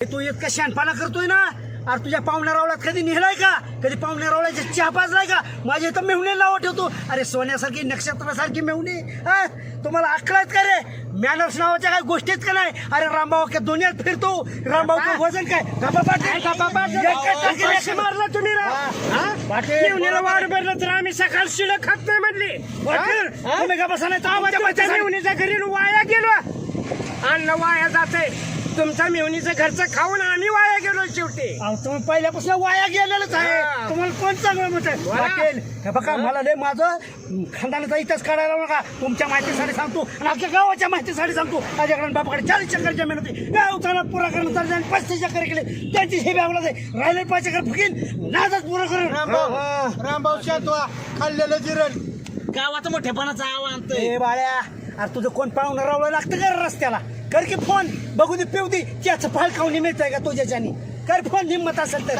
तू इतका शहाणपणा करतोय ना. अरे तुझ्या पाहुण्या रावळात कधी निघलाय का? कधी पाहुण्या रावळ्याच्या चहा पाजलाय का? माझ्या इथं मेहुणे लावं ठेवतो. अरे सोन्यासारखी नक्षत्रासारखी मेहुणे. तुम्हाला अक्कल आहेत का रे? मॅनर्स नावाच्या काय गोष्टीत का नाही? अरे रामभाऊ अख्ख्या दुनियात फिरतो. रामभाऊचं वजन काय? मारला तुम्ही मेहुणीला वाढ भरलं तर आम्ही सकाळ शिळ खात नाही म्हणली. तुम्ही का बसा नाही? मेहुणीच्या घरी वाया गेलो. अन्न वाया जाते. तुमच्या मेहुणीचं घरचं खाऊन आम्ही वाया गेलो शेवटी. तुम्ही पहिल्यापासून वाया गेलेलंच आहे. तुम्हाला कोण चांगलं म्हणत वाटेल? हे बघा मला लय माझं खानदानाचा इतिहास काढायला नका. तुमच्या माहितीसाठी सांगतो आणि अख्ख्या गावाच्या माहितीसाठी सांगतो. माझ्याकडे बापाकडे 40 एकर जमीन होती. गाव चालत पुरा करण्यासाठी आणि 35 एकर केले. त्यांची हे आवडत आहे. राहिले 5 एकर फुकीन नाजच पुरा करेल. रामभाऊ शातवा खाल्लेलं जिरण गावाचा मोठेपणाचा आवाज. ए बाळ्या, अरे तुझं कोण पाहुणं रावलं लागतं का रस्त्याला? कर की फोन, बघू दे पिऊ दे त्याचं फाल खाऊन मिळतंय का तुझ्याच्यानी? कर फोन हिंमत असेल तर.